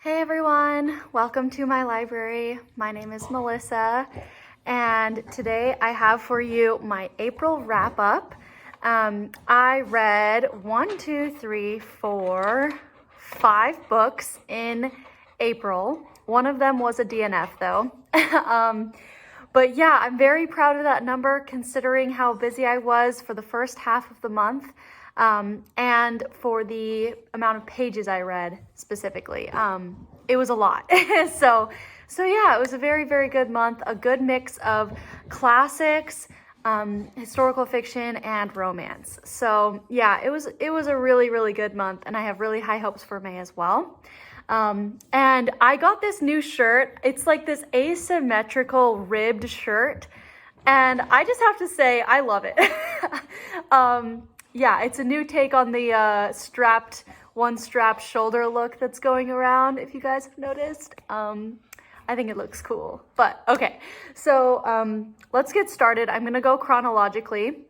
Hey everyone, welcome to my library. My name is Melissa, and today I have for you my April wrap up. I read 5 books in April. One of them was a DNF though. But yeah, I'm very proud of that number considering how busy I was for the first half of the month. And for the amount of pages I read specifically. It was a lot. So yeah, it was a very, very good month, a good mix of classics, historical fiction, and romance. So yeah, it was a really, really good month, and I have really high hopes for May as well. And I got this new shirt. It's like this asymmetrical ribbed shirt, and I just have to say, I love it. Yeah, it's a new take on the one strapped shoulder look that's going around, if you guys have noticed. I think it looks cool. But okay, so let's get started. I'm gonna go chronologically.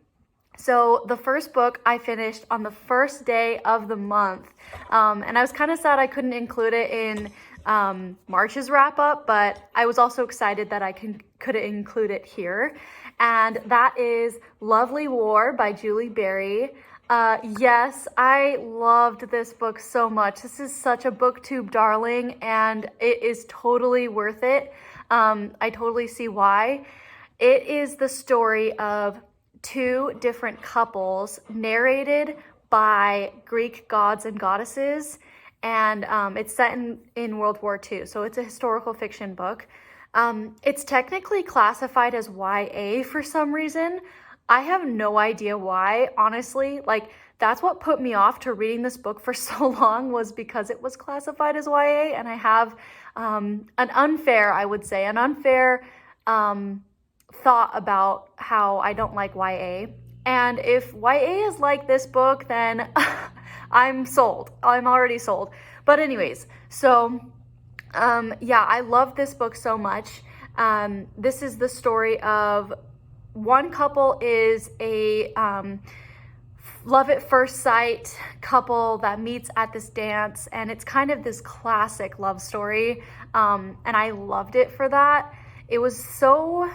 So the first book I finished on the first day of the month. And I was kind of sad I couldn't include it in March's wrap up, but I was also excited that I could include it here. And that is Lovely War by Julie Berry. Yes, I loved this book so much. This is such a booktube darling, and it is totally worth it. I totally see why. It is the story of 2 different couples narrated by Greek gods and goddesses, and it's set in World War II, so it's a historical fiction book. It's technically classified as YA for some reason. I have no idea why, honestly. Like, that's what put me off to reading this book for so long, was because it was classified as YA, and I have an unfair thought about how I don't like YA. And if YA is like this book, then I'm sold. I'm already sold. But anyways, so yeah, I love this book so much. This is the story of one couple is a love at first sight couple that meets at this dance, and it's kind of this classic love story, and I loved it for that. It was so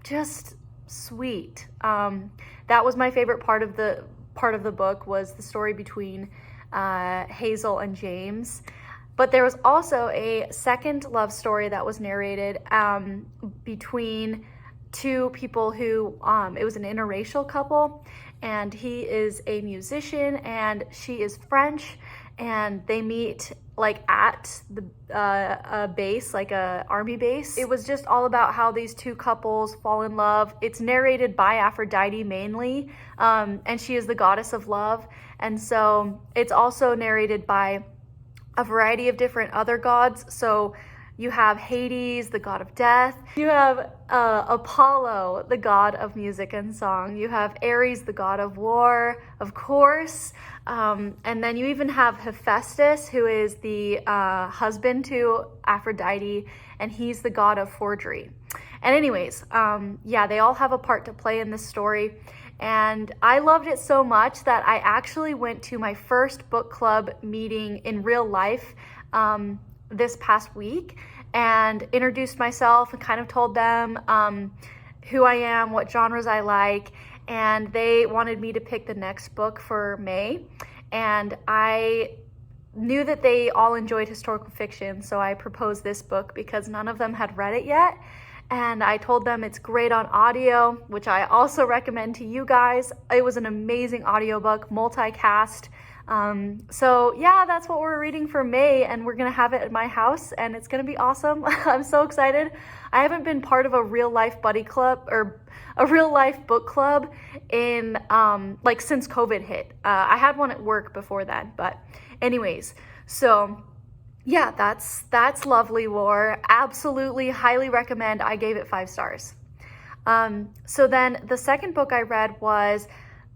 just sweet. That was my favorite part of the book, was the story between Hazel and James. But there was also a second love story that was narrated between 2 people who, it was an interracial couple, and he is a musician and she is French, and they meet like at the a base, like a army base. It was just all about how these 2 couples fall in love. It's narrated by Aphrodite mainly, and she is the goddess of love, and so it's also narrated by a variety of different other gods. So you have Hades, the god of death. You have Apollo, the god of music and song. You have Ares, the god of war, of course. And then you even have Hephaestus, who is the husband to Aphrodite, and he's the god of forgery. And anyways, yeah, they all have a part to play in this story. And I loved it so much that I actually went to my first book club meeting in real life this past week, and introduced myself and kind of told them who I am, what genres I like, and they wanted me to pick the next book for May. And I knew that they all enjoyed historical fiction, so I proposed this book because none of them had read it yet. And I told them it's great on audio, which I also recommend to you guys. It was an amazing audiobook, multicast. So yeah, that's what we're reading for May, and we're gonna have it at my house, and it's gonna be awesome. I'm so excited. I haven't been part of a real life buddy club or a real life book club in like since COVID hit. I had one at work before then, but anyways, so yeah, that's Lovely War. Absolutely, highly recommend. I gave it 5 stars. So then the second book I read was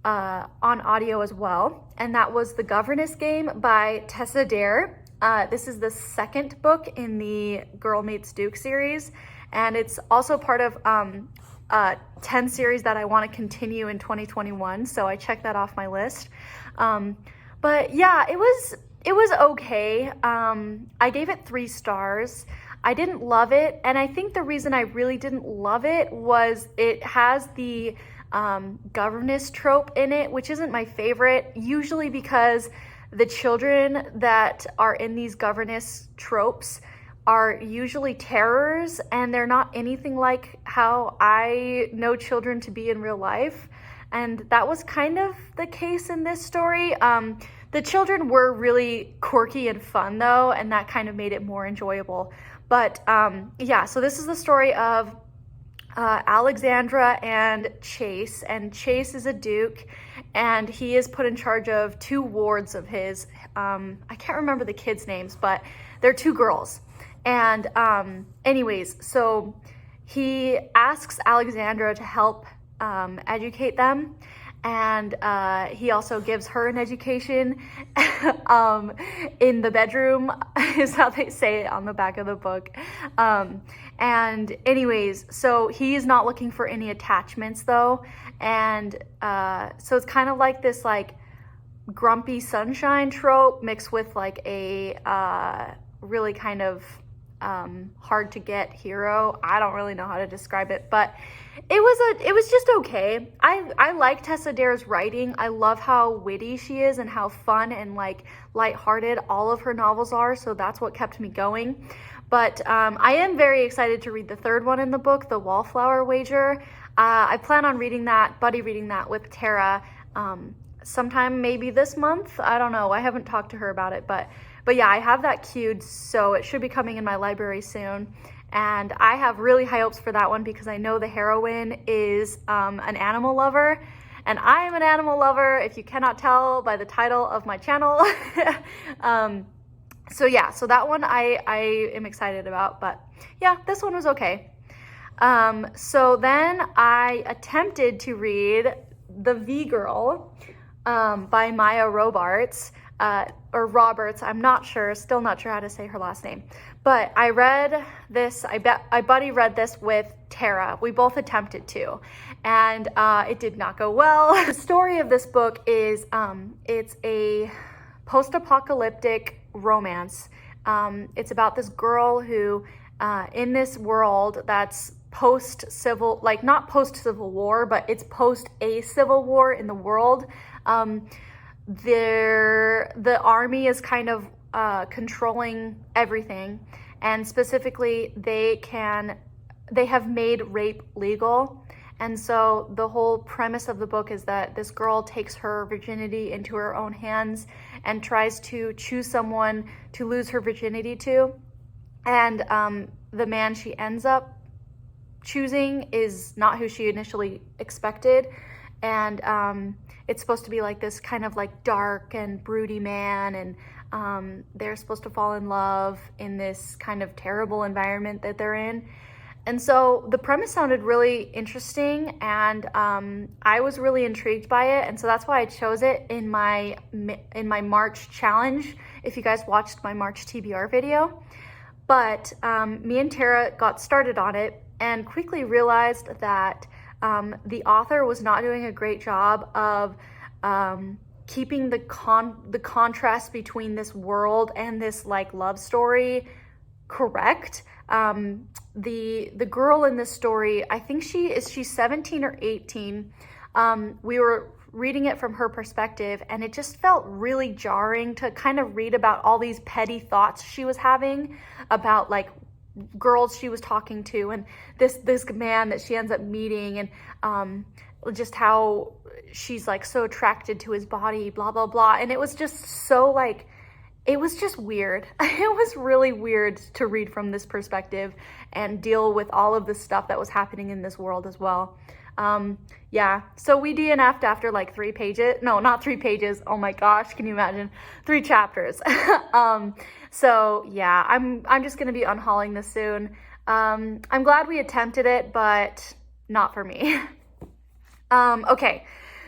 on audio as well, and that was The Governess Game by Tessa. This is the second book in the Girl Meets Duke series, and it's also part of 10 series that I want to continue in 2021, so I checked that off my list. But yeah, it was it was okay. I gave it 3 stars. I didn't love it, and I think the reason I really didn't love it was it has the governess trope in it, which isn't my favorite, usually because the children that are in these governess tropes are usually terrors, and they're not anything like how I know children to be in real life. And that was kind of the case in this story. The children were really quirky and fun though, and that kind of made it more enjoyable. But yeah, so this is the story of Alexandra and Chase is a duke, and he is put in charge of 2 wards of his. I can't remember the kids' names, but they're 2 girls. And anyways, so he asks Alexandra to help educate them, and he also gives her an education in the bedroom, is how they say it on the back of the book. And anyways, so he's not looking for any attachments though, and so it's kind of like this like grumpy sunshine trope mixed with like a really kind of hard to get hero. I don't really know how to describe it, but it was just okay. I like Tessa Dare's writing. I love how witty she is and how fun and like lighthearted all of her novels are, so that's what kept me going. But I am very excited to read the 3rd one in the book, The Wallflower Wager. I plan on reading that with Tara sometime maybe this month. I don't know. I haven't talked to her about it, but yeah, I have that queued, so it should be coming in my library soon. And I have really high hopes for that one because I know the heroine is an animal lover, and I am an animal lover, if you cannot tell by the title of my channel. So yeah, so that one I am excited about, but yeah, this one was okay. So then I attempted to read The V-Girl by Mya Robarts, or Roberts, I'm not sure, still not sure how to say her last name. But I read this, I buddy read this with Tara. We both attempted to, and it did not go well. The story of this book is, it's a post-apocalyptic romance. It's about this girl who, in this world that's post-civil, like not post-Civil War, but it's post a Civil War in the world. The army is kind of controlling everything, and specifically they have made rape legal. And so the whole premise of the book is that this girl takes her virginity into her own hands and tries to choose someone to lose her virginity to. And the man she ends up choosing is not who she initially expected. And it's supposed to be like this kind of like dark and broody man, and they're supposed to fall in love in this kind of terrible environment that they're in. And so the premise sounded really interesting, and I was really intrigued by it, and so that's why I chose it in my March challenge, if you guys watched my March TBR video. But me and Tara got started on it and quickly realized that the author was not doing a great job of keeping the contrast between this world and this like love story correct. The girl in this story, I think she's 17 or 18. We were reading it from her perspective, and it just felt really jarring to kind of read about all these petty thoughts she was having about like girls she was talking to, and this man that she ends up meeting, and just how she's like so attracted to his body, blah blah blah. And it was just so like, it was just weird. It was really weird to read from this perspective and deal with all of the stuff that was happening in this world as well. Yeah, so we DNF'd after like 3 pages. No, not 3 pages. Oh my gosh, can you imagine? 3 chapters. So yeah, I'm just gonna be unhauling this soon. I'm glad we attempted it, but not for me. Okay,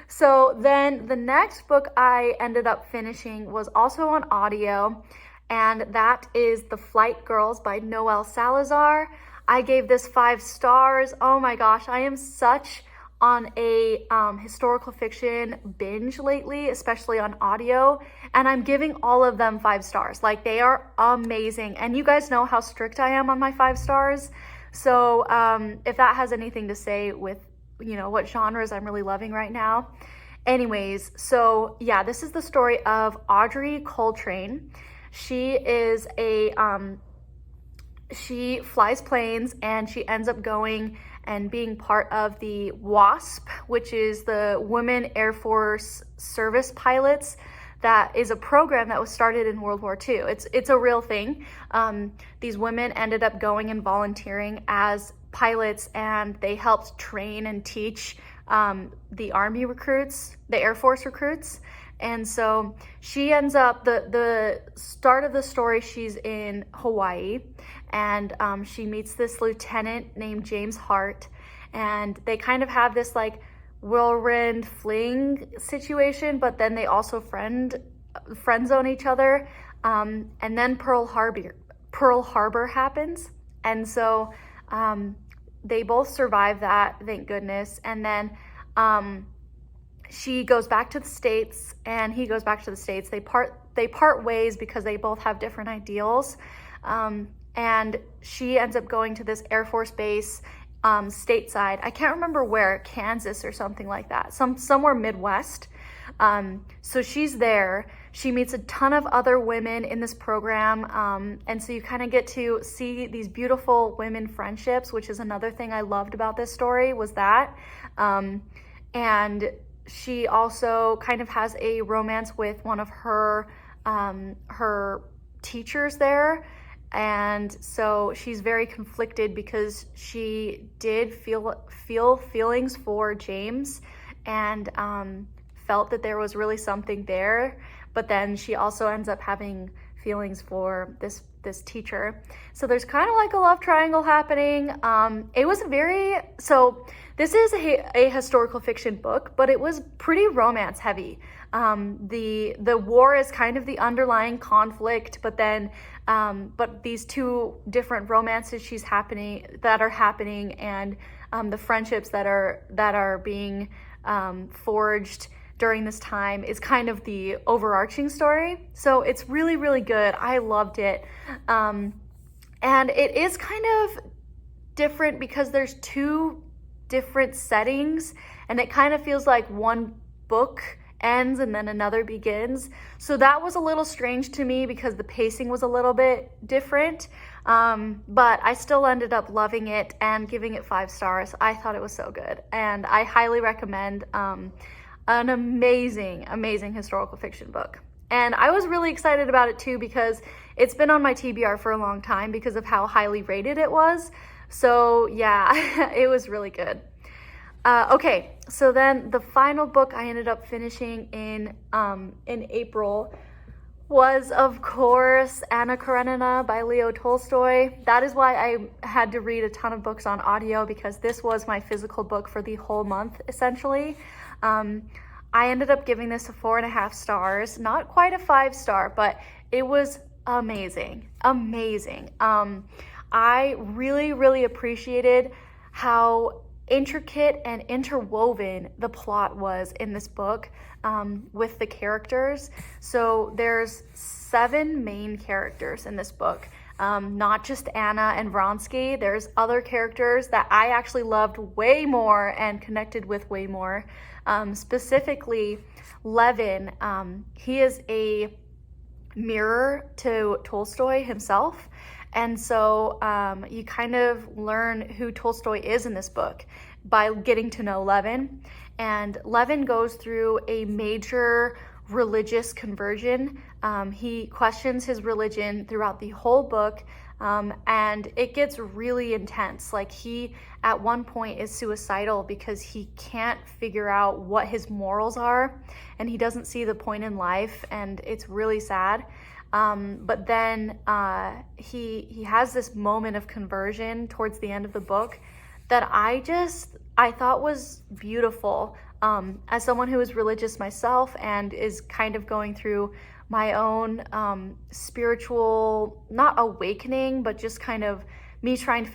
so then the next book I ended up finishing was also on audio, and that is The Flight Girls by Noelle Salazar. I gave this 5 stars. Oh my gosh, I am such on a historical fiction binge lately, especially on audio, and I'm giving all of them 5 stars. Like, they are amazing, and you guys know how strict I am on my 5 stars. So if that has anything to say with, you know, what genres I'm really loving right now. Anyways, so yeah, this is the story of Audrey Coltrane. She is she flies planes, and she ends up going and being part of the WASP, which is the Women Air Force Service Pilots. That is a program that was started in World War II. It's a real thing. These women ended up going and volunteering as pilots, and they helped train and teach the Army recruits, the Air Force recruits. And so she ends up, the start of the story, she's in Hawaii, and she meets this lieutenant named James Hart, and they kind of have this like whirlwind fling situation, but then they also friend zone each other. And then Pearl Harbor happens, and so they both survive that, thank goodness. And then she goes back to the States, and he goes back to the States. They part ways because they both have different ideals. And she ends up going to this Air Force base stateside. I can't remember where, Kansas or something like that, somewhere Midwest. So she's there. She meets a ton of other women in this program. And so you kind of get to see these beautiful women friendships, which is another thing I loved about this story, was that. And she also kind of has a romance with one of her teachers there. And so she's very conflicted because she did feel feelings for James, and felt that there was really something there, but then she also ends up having feelings for this teacher. So there's kind of like a love triangle happening. It was so this is a historical fiction book, but it was pretty romance heavy. The war is kind of the underlying conflict, but then but these two different romances that are happening, and the friendships that are being forged during this time is kind of the overarching story. So it's really, really good. I loved it. And it is kind of different because there's 2 different settings, and it kind of feels like one book ends and then another begins. So that was a little strange to me because the pacing was a little bit different. But I still ended up loving it and giving it 5 stars. I thought it was so good, and I highly recommend an amazing, amazing historical fiction book. And I was really excited about it too because it's been on my TBR for a long time because of how highly rated it was. So yeah, it was really good. Okay, so then the final book I ended up finishing in April was, of course, Anna Karenina by Leo Tolstoy. That is why I had to read a ton of books on audio, because this was my physical book for the whole month, essentially. I ended up giving this a 4.5 stars, not quite a 5 star, but it was amazing, amazing. I really, really appreciated how intricate and interwoven the plot was in this book, with the characters. So there's 7 main characters in this book, not just Anna and Vronsky. There's other characters that I actually loved way more and connected with way more. Specifically, Levin. He is a mirror to Tolstoy himself. And so you kind of learn who Tolstoy is in this book by getting to know Levin. And Levin goes through a major religious conversion. He questions his religion throughout the whole book, and it gets really intense. Like, he at one point is suicidal because he can't figure out what his morals are, and he doesn't see the point in life, and it's really sad. But then he has this moment of conversion towards the end of the book that I thought was beautiful. As someone who is religious myself and is kind of going through my own spiritual, not awakening, but just kind of me trying to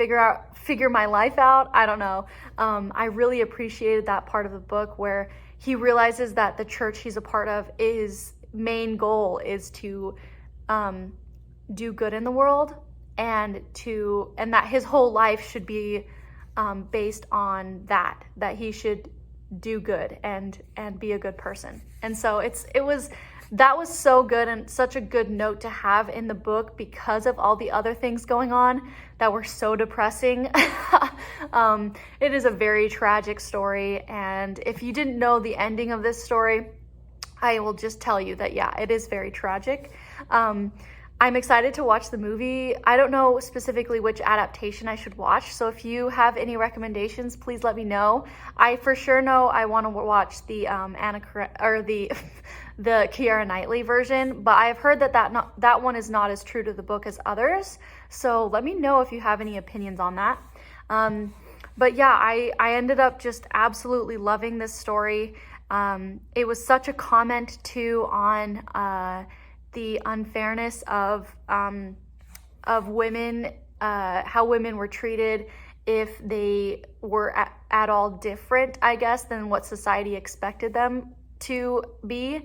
figure my life out. I don't know. I really appreciated that part of the book where he realizes that the church he's a part of, his main goal is to do good in the world, and that his whole life should be based on that he should do good and be a good person. And so that was so good and such a good note to have in the book because of all the other things going on that were so depressing. It is a very tragic story, and if you didn't know the ending of this story, I will just tell you that, yeah, it is very tragic. I'm excited to watch the movie. I don't know specifically which adaptation I should watch, so if you have any recommendations, please let me know. I for sure know I want to watch the the Keira Knightley version, but I have heard that one is not as true to the book as others. So let me know if you have any opinions on that. But yeah, I ended up just absolutely loving this story. It was such a comment too on the unfairness of women, how women were treated if they were at all different, I guess, than what society expected them to be.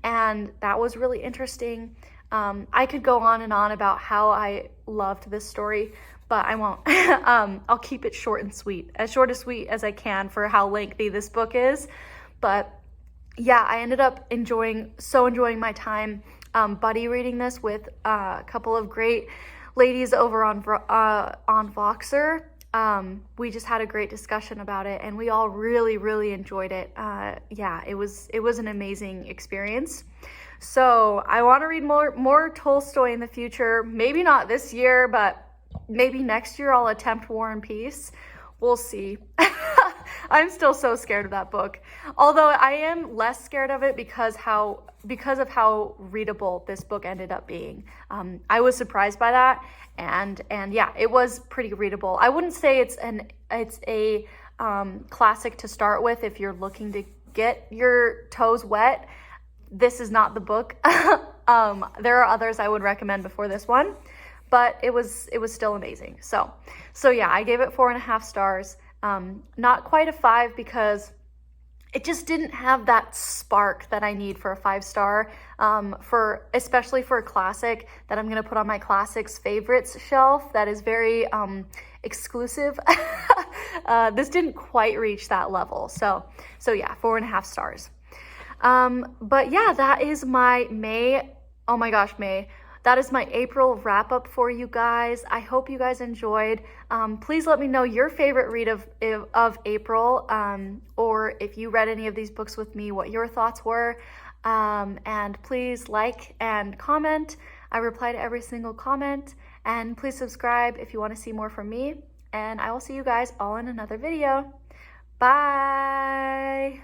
And that was really interesting. I could go on and on about how I loved this story, but I won't. I'll keep it short and sweet as I can for how lengthy this book is. But yeah, I ended up enjoying my time buddy reading this with a couple of great ladies over on Voxer. We just had a great discussion about it, and we all really, really enjoyed it. Yeah, it was an amazing experience. So I want to read more Tolstoy in the future. Maybe not this year, but maybe next year I'll attempt War and Peace. We'll see. I'm still so scared of that book. Although I am less scared of it because of how readable this book ended up being. I was surprised by that, and yeah, it was pretty readable. I wouldn't say it's a classic to start with if you're looking to get your toes wet. This is not the book. There are others I would recommend before this one, but it was still amazing. So yeah, I gave it 4.5 stars. Not quite a 5 because it just didn't have that spark that I need for a 5-star, especially for a classic that I'm going to put on my classics favorites shelf that is very exclusive. This didn't quite reach that level. So yeah, 4.5 stars. But yeah, that is my May. Oh my gosh, May. That is my April wrap up for you guys. I hope you guys enjoyed. Please let me know your favorite read of April, or if you read any of these books with me, what your thoughts were. And please like and comment. I reply to every single comment. And please subscribe if you want to see more from me. And I will see you guys all in another video. Bye.